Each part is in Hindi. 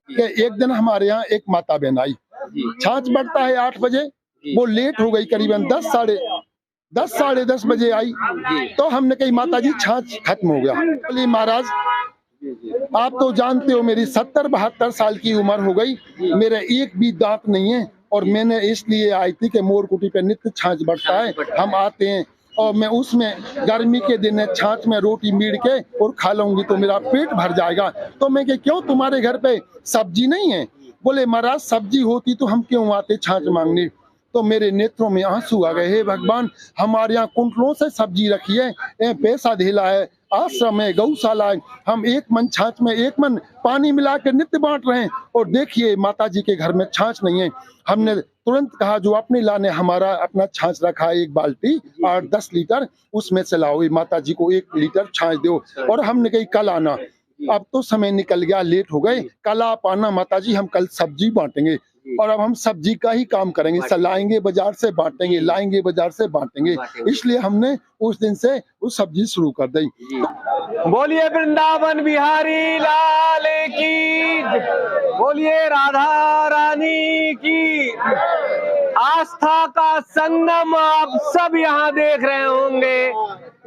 कि एक दिन हमारे यहाँ एक माता बहन आई, छाछ बढ़ता है 8 बजे, वो लेट हो गई, करीबन 10 साढ़े 10 बजे आई। तो हमने कही माता जी छाछ खत्म हो गया। बोली महाराज आप तो जानते हो मेरी 70-72 साल की उम्र हो गई, मेरे एक भी दांत नहीं है, और मैंने इसलिए आई थी कि मोरकुटी पे नित्य छाछ बढ़ता है, हम आते हैं और मैं उसमें गर्मी के दिन छाछ में रोटी मीड़ के और खा लूंगी तो मेरा पेट भर जाएगा। तो मैं कि क्यों तुम्हारे घर पे सब्जी नहीं है? बोले महाराज सब्जी होती तो हम क्यों आते छाछ मांगने। तो मेरे नेत्रों में आंसू आ गए, हे भगवान हमारे यहाँ कुंटलों से सब्जी रखी है, पैसा ढेला है, आश्रम है, गौशाला है, हम एक मन छाछ में एक मन पानी मिला कर नित्य बांट रहे हैं, और देखिए माता जी के घर में छाछ नहीं है। हमने तुरंत कहा जो अपने लाने हमारा अपना छाछ रखा है, एक बाल्टी और 10 लीटर, उसमें से लाओ, माता जी को 1 लीटर छाछ दो। और हमने कही कल आना, अब तो समय निकल गया, लेट हो गए, कल आप आना माता जी, हम कल सब्जी बांटेंगे। और अब हम सब्जी का ही काम करेंगे, लाएंगे बाजार से बांटेंगे, लाएंगे बाजार से बांटेंगे, इसलिए हमने उस दिन से वो सब्जी शुरू कर दी। बोलिए वृंदावन बिहारी लाल की, बोलिए राधा रानी की। आस्था का संगम आप सब यहाँ देख रहे होंगे,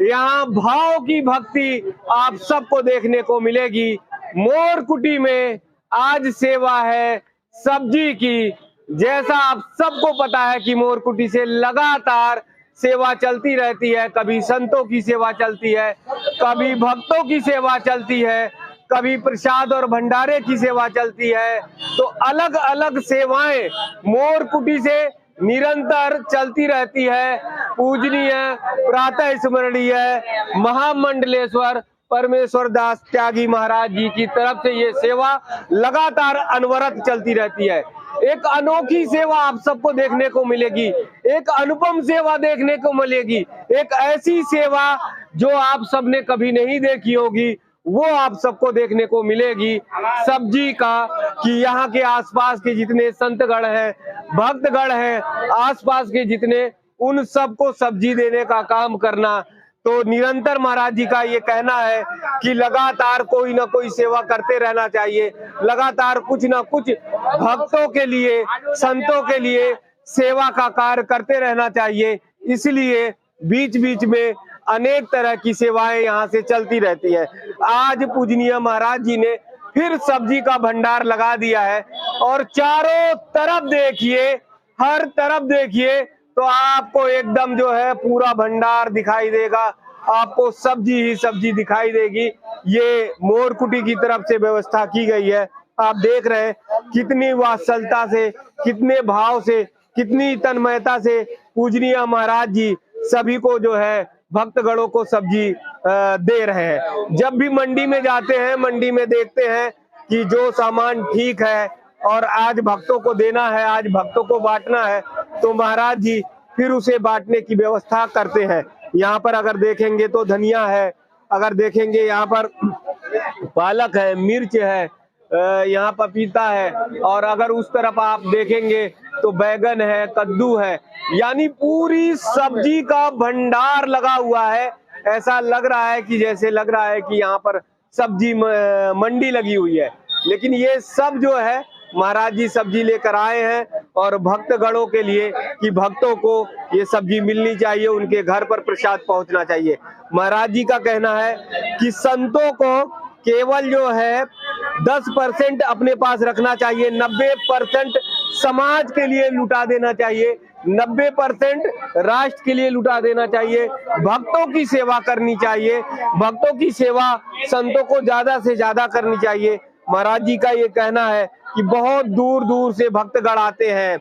यहाँ भाव की भक्ति आप सबको देखने को मिलेगी। मोरकुटी में आज सेवा है सब्जी की। जैसा आप सबको पता है कि मोरकुटी से लगातार सेवा चलती रहती है, कभी संतों की सेवा चलती है, कभी भक्तों की सेवा चलती है, कभी प्रसाद और भंडारे की सेवा चलती है। तो अलग अलग सेवाएं मोरकुटी से निरंतर चलती रहती है। पूजनीय प्रातः स्मरणीय महामंडलेश्वर परमेश्वर दास त्यागी महाराज जी की तरफ से ये सेवा लगातार अनवरत चलती रहती है। एक अनोखी सेवा आप सबको देखने को मिलेगी, एक अनुपम सेवा देखने को मिलेगी, एक ऐसी सेवा जो आप सबने कभी नहीं देखी होगी, वो आप सबको देखने को मिलेगी। सब्जी का कि यहाँ के आसपास के जितने संतगण हैं, भक्तगण हैं, आसपास के जितने, उन सबको सब्जी देने का काम करना। तो निरंतर महाराज जी का ये कहना है कि लगातार कोई ना कोई सेवा करते रहना चाहिए, लगातार कुछ ना कुछ भक्तों के लिए, संतों के लिए सेवा का कार्य करते रहना चाहिए। इसलिए बीच बीच में अनेक तरह की सेवाएं यहाँ से चलती रहती है। आज पूजनीय महाराज जी ने फिर सब्जी का भंडार लगा दिया है, और चारों तरफ देखिए, हर तरफ देखिए तो आपको एकदम जो है पूरा भंडार दिखाई देगा, आपको सब्जी ही सब्जी दिखाई देगी। ये मोरकुटी की तरफ से व्यवस्था की गई है। आप देख रहे हैं कितनी वात्सल्यता से, कितने भाव से, कितनी तन्मयता से पूजनीय महाराज जी सभी को जो है भक्तगणों को सब्जी दे रहे हैं। जब भी मंडी में जाते हैं, मंडी में देखते हैं कि जो सामान ठीक है और आज भक्तों को देना है, आज भक्तों को बांटना है, तो महाराज जी फिर उसे बांटने की व्यवस्था करते हैं। यहाँ पर अगर देखेंगे तो धनिया है, अगर देखेंगे यहाँ पर पालक है, मिर्च है, यहाँ पपीता है, और अगर उस तरफ आप देखेंगे तो बैगन है, कद्दू है, यानी पूरी सब्जी का भंडार लगा हुआ है। ऐसा लग रहा है कि जैसे लग रहा है कि यहाँ पर सब्जी मंडी लगी हुई है, लेकिन ये सब जो है महाराज जी सब्जी लेकर आए हैं और भक्तगणों के लिए, कि भक्तों को ये सब्जी मिलनी चाहिए, उनके घर पर प्रसाद पहुंचना चाहिए। महाराज जी का कहना है कि संतों को केवल जो है 10% अपने पास रखना चाहिए, 90% समाज के लिए लुटा देना चाहिए, 90% राष्ट्र के लिए लुटा देना चाहिए। भक्तों की सेवा करनी चाहिए, भक्तों की सेवा संतों को ज्यादा से ज्यादा करनी चाहिए। महाराज जी का ये कहना है कि बहुत दूर दूर से भक्तगण आते हैं,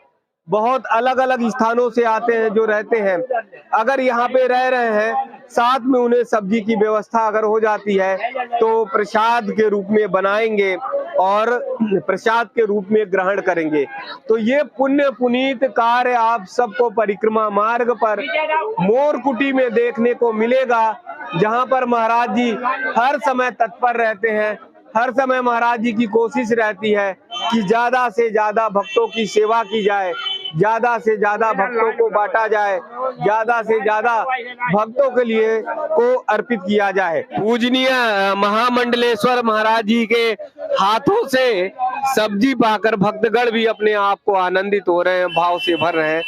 बहुत अलग अलग स्थानों से आते हैं जो रहते हैं। अगर यहाँ पे रह रहे हैं साथ में उन्हें सब्जी की व्यवस्था अगर हो जाती है तो प्रसाद के रूप में बनाएंगे और प्रसाद के रूप में ग्रहण करेंगे। तो ये पुण्य पुनीत कार्य आप सबको परिक्रमा मार्ग पर मोरकुटी में देखने को मिलेगा, जहां पर महाराज जी हर समय तत्पर रहते हैं। हर समय महाराज जी की कोशिश रहती है कि ज्यादा से ज्यादा भक्तों की सेवा की जाए, ज्यादा से ज्यादा भक्तों को बांटा जाए, ज्यादा से ज्यादा भक्तों के लिए को अर्पित किया जाए। पूजनीय महामंडलेश्वर महाराज जी के हाथों से सब्जी पाकर भक्तगण भी अपने आप को आनंदित हो रहे हैं, भाव से भर रहे हैं।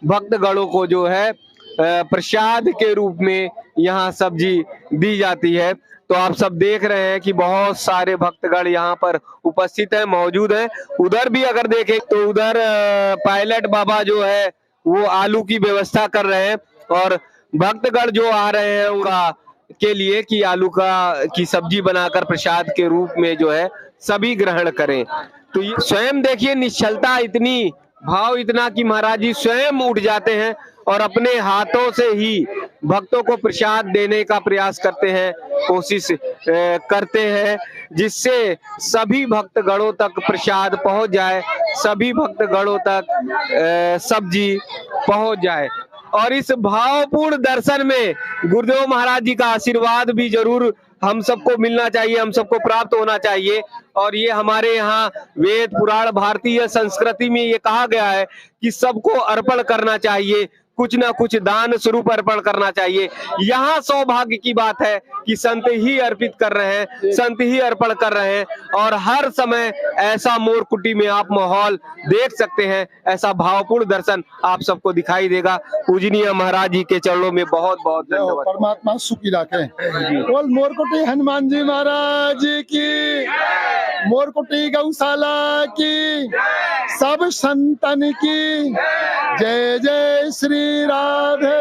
भक्तगणों को जो है प्रसाद के रूप में यहाँ सब्जी दी जाती है। तो आप सब देख रहे हैं कि बहुत सारे भक्तगण यहाँ पर उपस्थित हैं, मौजूद हैं। उधर भी अगर देखें तो उधर पायलट बाबा जो है वो आलू की व्यवस्था कर रहे हैं और भक्तगण जो आ रहे हैं उनका के लिए कि आलू की सब्जी बनाकर प्रसाद के रूप में जो है सभी ग्रहण करें। तो ये स्वयं देखिए निश्चलता इतनी, भाव इतना कि महाराज जी स्वयं उठ जाते हैं और अपने हाथों से ही भक्तों को प्रसाद देने का प्रयास करते हैं, कोशिश करते हैं, जिससे सभी भक्तगणों तक प्रसाद पहुंच जाए, सभी भक्तगणों तक सब्जी पहुंच जाए। और इस भावपूर्ण दर्शन में गुरुदेव महाराज जी का आशीर्वाद भी जरूर हम सबको मिलना चाहिए, हम सबको प्राप्त होना चाहिए। और ये हमारे यहाँ वेद पुराण भारतीय संस्कृति में ये कहा गया है कि सबको अर्पण करना चाहिए, कुछ ना कुछ दान स्वरूप अर्पण करना चाहिए। यहाँ सौभाग्य की बात है कि संत ही अर्पित कर रहे हैं, संत ही अर्पण कर रहे हैं और हर समय ऐसा मोरकुटी में आप माहौल देख सकते हैं, ऐसा भावपूर्ण दर्शन आप सबको दिखाई देगा। पूजनीय महाराज जी के चरणों में बहुत बहुत धन्यवाद। परमात्मा सुखी रखे। बोल मोरकुटी हनुमान जी महाराज की, मोरकुटी गौशाला की, सब संतन की जय जय श्री राधे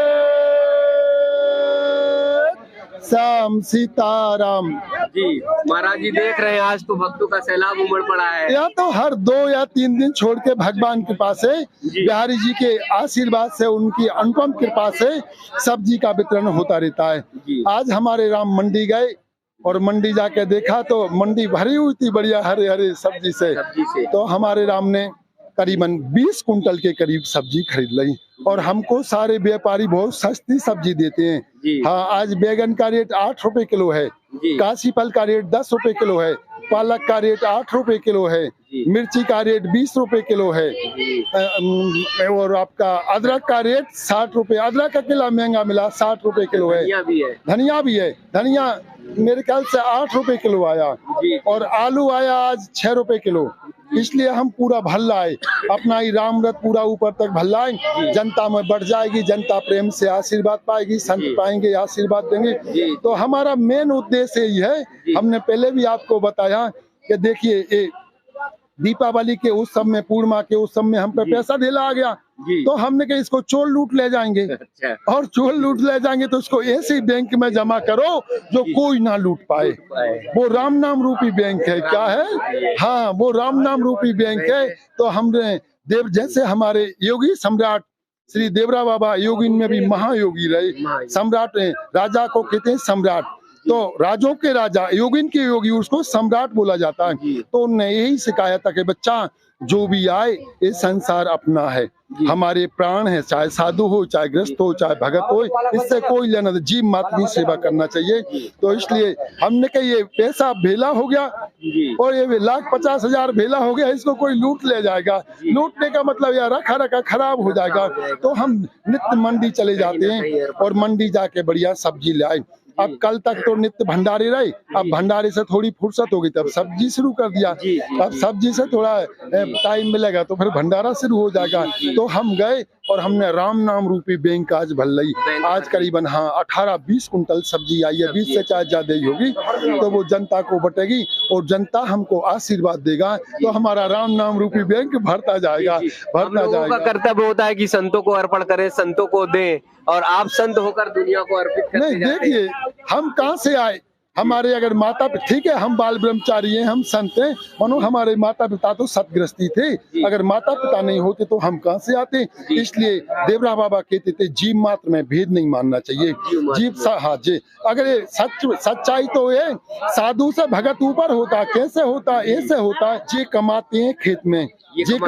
श्याम सीताराम। जी महाराज जी देख रहे हैं आज तो भक्तों का सैलाब उमड़ पड़ा है। या तो हर 2 या 3 दिन छोड़ के भगवान की कृपा से, बिहारी जी के आशीर्वाद से, उनकी अनुपम कृपा से सब्जी का वितरण होता रहता है। आज हमारे राम मंडी गए और मंडी जाके देखा तो मंडी भरी हुई थी बढ़िया हरे हरे सब्जी से। तो हमारे राम ने करीबन 20 कुंटल के करीब सब्जी खरीद ली और हमको सारे व्यापारी बहुत सस्ती सब्जी देते हैं। हाँ, आज बैगन का रेट 8 रुपए किलो है, काशी फल का रेट 10 रुपए किलो है, पालक का रेट 8 रुपए किलो है, मिर्ची का रेट 20 रुपए किलो है और आपका अदरक का रेट 60 रुपए। अदरक का किलो महंगा मिला, 60 रुपए किलो है। धनिया भी है, धनिया मेरे ख्याल से 8 रुपए किलो आया और आलू आया आज 6 रुपए किलो। इसलिए हम पूरा भल्लाए, अपना ही राम रथ पूरा ऊपर तक भल्लाए, जनता में बढ़ जाएगी, जनता प्रेम से आशीर्वाद पाएगी, संत पाएंगे, आशीर्वाद देंगे। तो हमारा मेन उद्देश्य यही है। हमने पहले भी आपको बताया कि देखिए ये दीपावली के उस समय, पूर्णिमा के उस समय हम पे पैसा ढेला आ गया, तो हमने कहा इसको चोर लूट ले जाएंगे। और चोर लूट ले जाएंगे तो उसको ऐसे बैंक में जमा करो जो कोई ना लूट पाए। वो राम नाम रूपी बैंक है। क्या है? हाँ, वो राम नाम रूपी बैंक है। तो हमने देव जैसे हमारे योगी सम्राट श्री देवरा बाबा योगी में भी महायोगी रहे। सम्राट राजा को कहते हैं सम्राट, तो राजों के राजा, योगिन के योगी, उसको सम्राट बोला जाता है। तो उन्होंने यही सिखाया था कि बच्चा जो भी आए ये संसार अपना है, हमारे प्राण है, चाहे साधु हो, चाहे ग्रस्त हो, चाहे भगत हो, इससे कोई लेना नहीं, जीव मात्र की सेवा करना चाहिए। तो इसलिए हमने कहा ये पैसा भेला हो गया और ये 1,50,000 भेला हो गया, इसको कोई लूट ले जाएगा। लूटने का मतलब यार रखा रखा खराब हो जाएगा। तो हम नित्य मंडी चले जाते हैं और मंडी जाके बढ़िया सब्जी ले आए। अब कल तक तो नित्य भंडारे रहे, अब भंडारे से थोड़ी फुर्सत हो गई तब सब्जी शुरू कर दिया। अब सब्जी से थोड़ा टाइम मिलेगा तो फिर भंडारा शुरू हो जाएगा। तो हम गए और हमने राम नाम रूपी बैंक आज भर ली। आज करीबन 18-20 कुंटल सब्जी आई है, 20 से चाहे ज्यादा ही होगी। तो वो जनता को बटेगी और जनता हमको आशीर्वाद देगा, तो हमारा राम नाम रूपी बैंक भरता जाएगा, भरता जाएगा। कर्तव्य होता है कि संतों को अर्पण करें, संतों को दें, और आप संत होकर दुनिया को अर्पित करते नहीं, देखिए हम कहाँ से आए, हमारे अगर माता पिता, ठीक है हम बाल ब्रह्मचारी हैं, हम संत हैं, मानो हमारे माता पिता तो सतगृहस्थी थे, अगर माता पिता नहीं होते तो हम कहाँ से आते। इसलिए देवरा बाबा कहते थे जीव मात्र में भेद नहीं मानना चाहिए। हाँ जी, अगर ये सच्चाई तो ये साधु से भगत ऊपर होता, कैसे होता, ऐसे होता। ये कमाते हैं खेत में, ये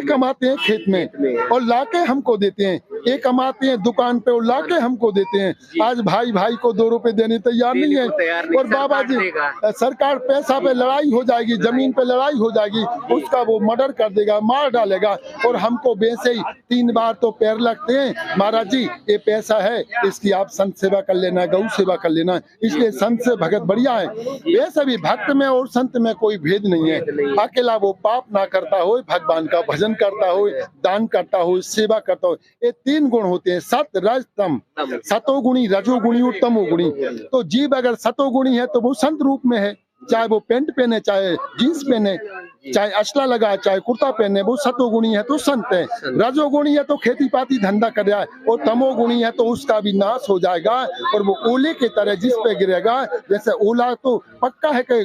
कमाते हैं खेत में और लाके हमको देते हैं, ये कमाते हैं दुकान पे और लाके हमको देते हैं। आज भाई भाई को 2 रुपए देने तैयार नहीं है। और बाबा जी, सरकार पैसा पे लड़ाई हो जाएगी, जमीन पे लड़ाई हो जाएगी, उसका वो मर्डर कर देगा, मार डालेगा। और हमको वैसे ही 3 बार तो पैर लगते हैं, महाराज जी ये पैसा है, इसकी आप संत सेवा कर लेना, गौ सेवा कर लेना। इसलिए संत से भगत बढ़िया है। वैसे भी भक्त में और संत में कोई भेद नहीं है। अकेला वो पाप ना करता हो, भगवान का भजन करता हो, दान करता हो, सेवा करता हो। ये 3 गुण होते हैं, सत रज तम। सतोगुणी, रजोगुणी और तमोगुणी। तो जीव अगर सतोगुणी है तो वो संत रूप में है, चाहे वो पेंट पहने, चाहे जीन्स पहने, चाहे असला लगाए, चाहे कुर्ता पहने, वो सतोगुणी है तो संत है। रजोगुणी है तो खेती पाती धंधा कर रहा है, और तमोगुणी है तो उसका भी नाश हो जाएगा और वो ओले की तरह जिस पे गिरेगा। जैसे ओला तो पक्का है कि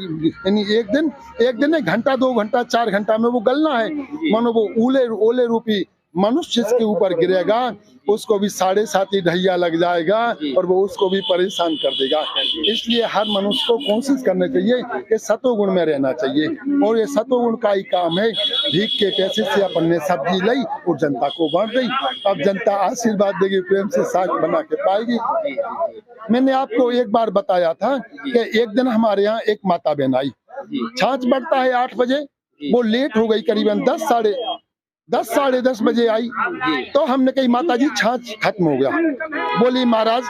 एक दिन 1 घंटा 2 घंटा 4 घंटा में वो गलना है, मानो वो ओले रूपी मनुष्य जिसके ऊपर गिरेगा उसको भी 7.5 ढैया लग जाएगा और वो उसको भी परेशान कर देगा। इसलिए हर मनुष्य को कोशिश करनी चाहिए कि सतोगुण में रहना चाहिए, और ये सतोगुण का ही काम है। भीख के पैसे से अपन ने सब्जी लाई और जनता को बांट दी, अब जनता आशीर्वाद देगी, प्रेम से साग बना के पाएगी। मैंने आपको एक बार बताया था कि एक दिन हमारे यहाँ एक माता बहन आई, छाछ बढ़ता है 8 बजे, वो लेट हो गई, करीबन 10 साढ़े 10 बजे आई। तो हमने कही माता जी छाछ खत्म हो गया। बोली महाराज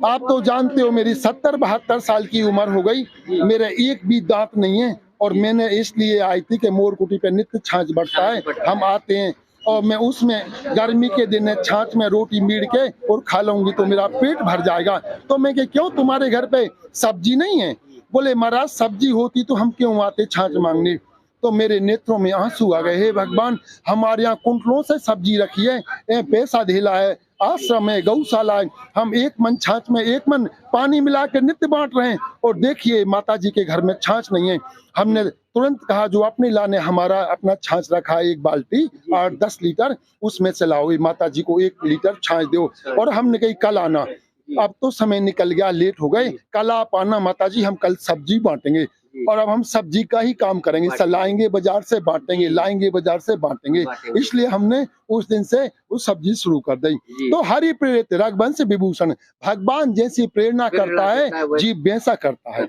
आप तो जानते हो मेरी 70-72 साल की उम्र हो गई, मेरे एक भी दांत नहीं है, और मैंने इसलिए आई थी कि मोरकुटी पे नित्य छाछ बढ़ता है, हम आते हैं और मैं उसमें गर्मी के दिन छाछ में रोटी मीड़ के और खा लूंगी तो मेरा पेट भर जाएगा। तो मैं क्यों तुम्हारे घर पे सब्जी नहीं है? बोले महाराज सब्जी होती तो हम क्यों आते छाछ मांगने। तो मेरे नेत्रों में आंसू आ गए, हे भगवान हमारे यहाँ कुंटलों से सब्जी रखी है, पैसा ढेला है, आश्रम है, गौशाला है, हम 1 मन छाछ में 1 मन पानी मिला कर नित्य बांट रहे हैं, और देखिए माता जी के घर में छाछ नहीं है। हमने तुरंत कहा जो अपने लाने हमारा अपना छाछ रखा है 1 बाल्टी 8-10 लीटर, उसमें से लाओ, माता जी को 1 लीटर छाछ दो। और हमने कही कल आना, अब तो समय निकल गया, लेट हो गए, कल आप आना माता जी, हम कल सब्जी बांटेंगे। और अब हम सब्जी का ही काम करेंगे, लाएंगे बाजार से बांटेंगे, लाएंगे बाजार से बांटेंगे। इसलिए हमने उस दिन से वो सब्जी शुरू कर दी। तो हरि प्रेरित रघुवंश विभूषण, भगवान जैसी प्रेरणा करता है जीव वैसा करता है।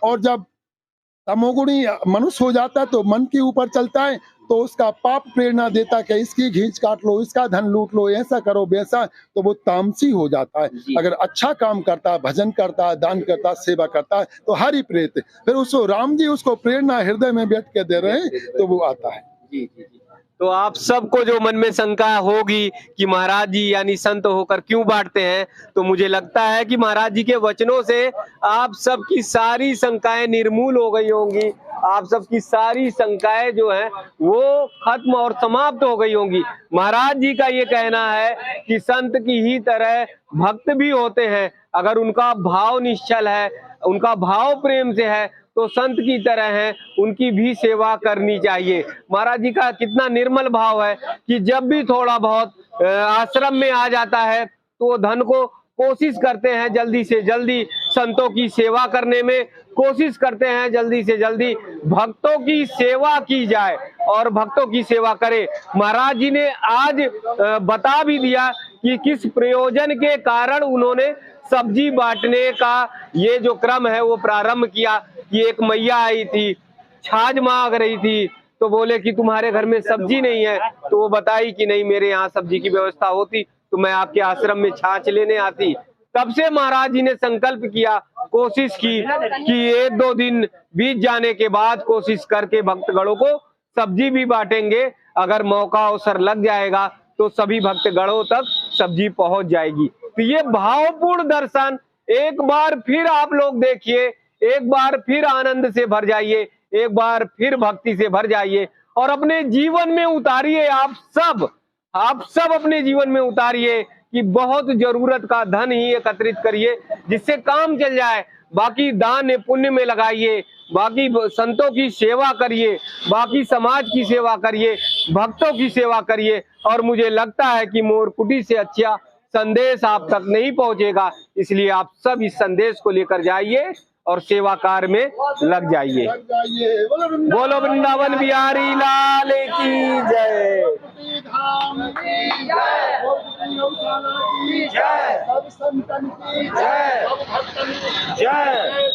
और जब तमोगुणी मनुष्य हो जाता है तो मन के ऊपर चलता है, तो उसका पाप प्रेरणा देता है कि इसकी घींच काट लो, इसका धन लूट लो, ऐसा करो वैसा, तो वो तामसी हो जाता है। अगर अच्छा काम करता है, भजन करता है, दान करता है, सेवा करता है, तो हरि प्रेरित, फिर उसको राम जी उसको प्रेरणा हृदय में बैठ के दे रहे हैं, तो वो आता है। तो आप सबको जो मन में शंका होगी कि महाराज जी यानी संत होकर क्यों बांटते हैं, तो मुझे लगता है कि महाराज जी के वचनों से आप सबकी सारी शंकाएं निर्मूल हो गई होंगी, आप सबकी सारी शंकाएं जो हैं वो खत्म और समाप्त हो गई होंगी। महाराज जी का ये कहना है कि संत की ही तरह भक्त भी होते हैं, अगर उनका भाव निश्चल है, उनका भाव प्रेम से है, तो संत की तरह है, उनकी भी सेवा करनी चाहिए। महाराज जी का कितना निर्मल भाव है कि जब भी थोड़ा बहुत आश्रम में आ जाता है तो धन को कोशिश करते हैं जल्दी से जल्दी संतों की सेवा करने में, कोशिश करते हैं जल्दी से जल्दी भक्तों की सेवा की जाए और भक्तों की सेवा करे। महाराज जी ने आज बता भी दिया कि किस प्रयोजन के कारण उन्होंने सब्जी बांटने का ये जो क्रम है वो प्रारंभ किया। कि एक मैया आई थी, छाछ मांग रही थी, तो बोले कि तुम्हारे घर में सब्जी नहीं है, तो वो बताई कि नहीं मेरे यहाँ सब्जी की व्यवस्था होती तो मैं आपके आश्रम में छाछ लेने आती। तब से महाराज जी ने संकल्प किया, कोशिश की कि 1-2 दिन बीत जाने के बाद कोशिश करके भक्तगणों को सब्जी भी बांटेंगे। अगर मौका अवसर लग जाएगा तो सभी भक्तगणों तक सब्जी पहुंच जाएगी। तो ये भावपूर्ण दर्शन एक बार फिर आप लोग देखिए, एक बार फिर आनंद से भर जाइए, एक बार फिर भक्ति से भर जाइए और अपने जीवन में उतारिए। आप सब अपने जीवन में उतारिए कि बहुत जरूरत का धन ही एकत्रित करिए जिससे काम चल जाए, बाकी दान पुण्य में लगाइए, बाकी संतों की सेवा करिए, बाकी समाज की सेवा करिए, भक्तों की सेवा करिए। और मुझे लगता है कि मोरकुटी से अच्छा संदेश आप तक नहीं पहुंचेगा, इसलिए आप सब इस संदेश को लेकर जाइए और सेवा कार्य में लग जाइए। बोलो वृंदावन बिहारी लाल की जय। सब संतन की जय, सब भक्तन की जय।